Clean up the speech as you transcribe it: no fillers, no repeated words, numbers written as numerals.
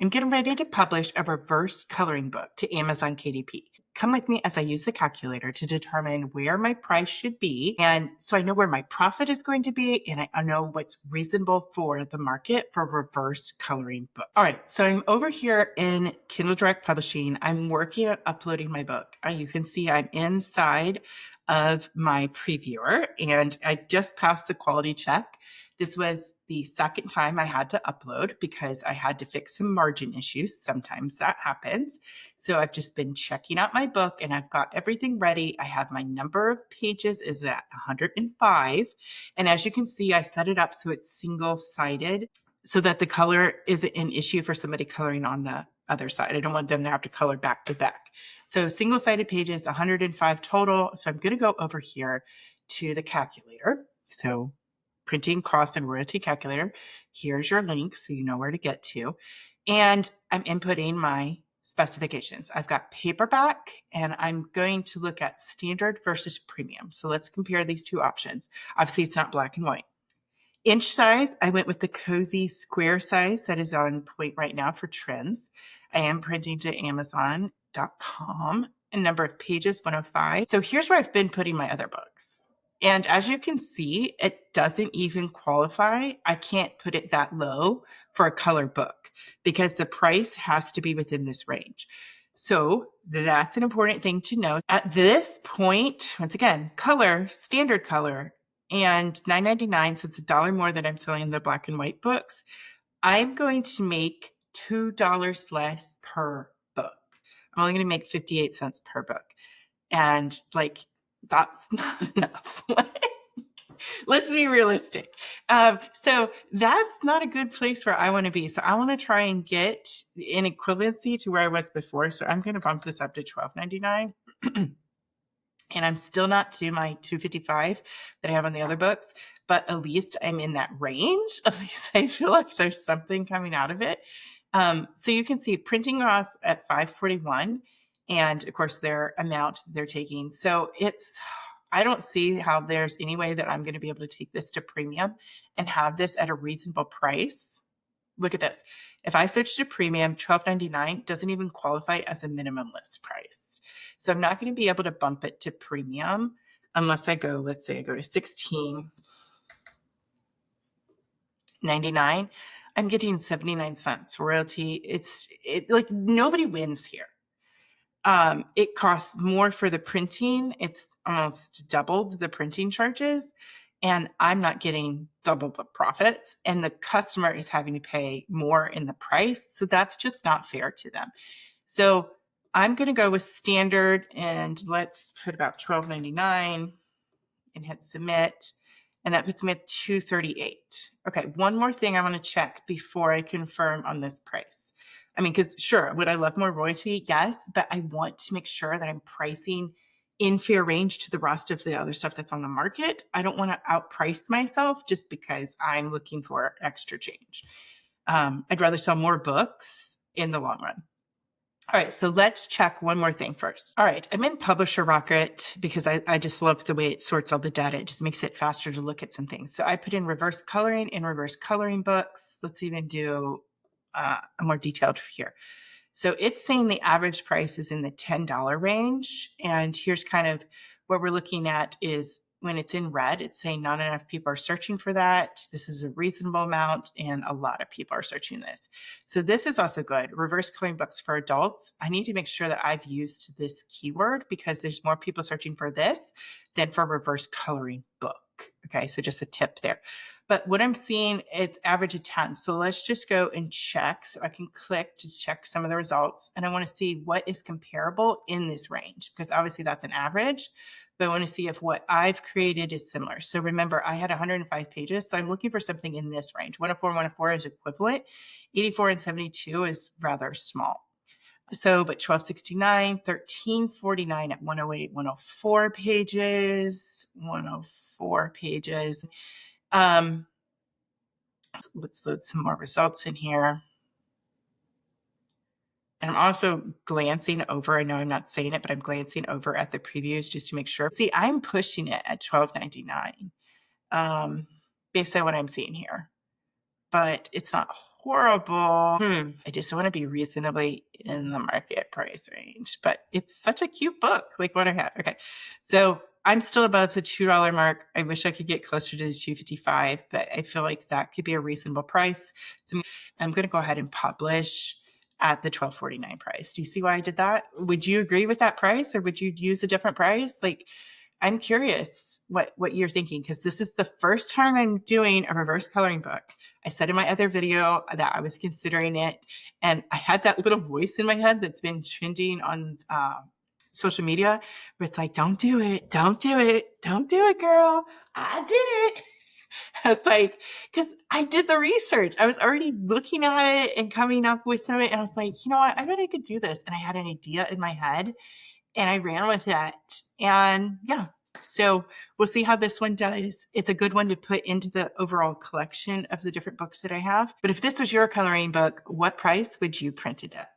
I'm getting ready to publish a reverse coloring book to Amazon KDP. Come with me as I use the calculator to determine where my price should be. And so I know where my profit is going to be, and I know what's reasonable for the market for reverse coloring book. All right, so I'm over here in Kindle Direct Publishing. I'm working on uploading my book. You can see I'm inside of my previewer, and I just passed the quality check. This was the second time I had to upload because I had to fix some margin issues. Sometimes that happens. So I've just been checking out my book and I've got everything ready. I have my number of pages is at 105. And as you can see, I set it up so it's single-sided so that the color isn't an issue for somebody coloring on the other side. I don't want them to have to color back to back. So single-sided pages, 105 total. So I'm going to go over here to the calculator. So printing cost and royalty calculator. Here's your link so you know where to get to. And I'm inputting my specifications. I've got paperback and I'm going to look at standard versus premium. So let's compare these two options. Obviously, it's not black and white. Inch size, I went with the cozy square size that is on point right now for trends. I am printing to Amazon.com and number of pages, 105. So here's where I've been putting my other books. And as you can see, it doesn't even qualify. I can't put it that low for a color book because the price has to be within this range. So that's an important thing to know. At this point, once again, color, standard color, and $9.99, so it's $1 more than I'm selling the black and white books. I'm going to make $2 less per book. I'm only going to make 58 cents per book. And like, that's not enough. Let's be realistic. So that's not a good place where I want to be. So I want to try and get an equivalency to where I was before. So I'm going to bump this up to $12.99. And I'm still not to my $2.55 that I have on the other books, but at least I'm in that range. At least I feel like there's something coming out of it. So you can see printing costs at $5.41, and of course their amount they're taking. So I don't see how there's any way that I'm going to be able to take this to premium and have this at a reasonable price. Look at this. If I switch to premium, $12.99 doesn't even qualify as a minimum list price. So I'm not going to be able to bump it to premium unless I go, let's say I go to $16.99. I'm getting 79 cents royalty. Like nobody wins here. It costs more for the printing. It's almost doubled the printing charges. And I'm not getting double the profits, and the customer is having to pay more in the price. So that's just not fair to them. So I'm going to go with standard, and let's put about $12.99 and hit submit. And that puts me at $2.38. Okay, one more thing I want to check before I confirm on this price. I mean, because sure, would I love more royalty? Yes, but I want to make sure that I'm pricing in fair range to the rest of the other stuff that's on the market. I don't want to outprice myself just because I'm looking for extra change. I'd rather sell more books in the long run. All right, so let's check one more thing first. All right, I'm in Publisher Rocket because I just love the way it sorts all the data. It just makes it faster to look at some things. So I put in reverse coloring and reverse coloring books. Let's even do a more detailed here. So it's saying the average price is in the $10 range. And here's kind of what we're looking at is when it's in red, it's saying not enough people are searching for that. This is a reasonable amount, and a lot of people are searching this. So this is also good. Reverse coloring books for adults. I need to make sure that I've used this keyword because there's more people searching for this than for reverse coloring book. Okay, so just a tip there. But what I'm seeing, it's average of 10. So let's just go and check. So I can click to check some of the results. And I want to see what is comparable in this range, because obviously that's an average. But I want to see if what I've created is similar. So remember, I had 105 pages. So I'm looking for something in this range. 104 and 104 is equivalent. 84 and 72 is rather small. So, but 1269, 1349 at 108, 104 pages, 104 pages. Let's load some more results in here. And I'm also glancing over, I know I'm not saying it, but I'm glancing over at the previews just to make sure. See, I'm pushing it at $12.99 based on what I'm seeing here. but it's not horrible. I just want to be reasonably in the market price range, but it's such a cute book. Like what I have. Okay. So I'm still above the $2 mark. I wish I could get closer to the $2.55, but I feel like that could be a reasonable price. So I'm going to go ahead and publish at the $12.49 price. Do you see why I did that? Would you agree with that price, or would you use a different price? Like, I'm curious what you're thinking, because this is the first time I'm doing a reverse coloring book. I said in my other video that I was considering it, and I had that little voice in my head that's been trending on social media where it's like, don't do it, don't do it, don't do it, girl. I did it. I was like, because I did the research. I was already looking at it and coming up with something, and I was like, you know what? I bet I could do this. And I had an idea in my head, and I ran with that. And yeah, so we'll see how this one does. It's a good one to put into the overall collection of the different books that I have. But if this was your coloring book, what price would you print it at?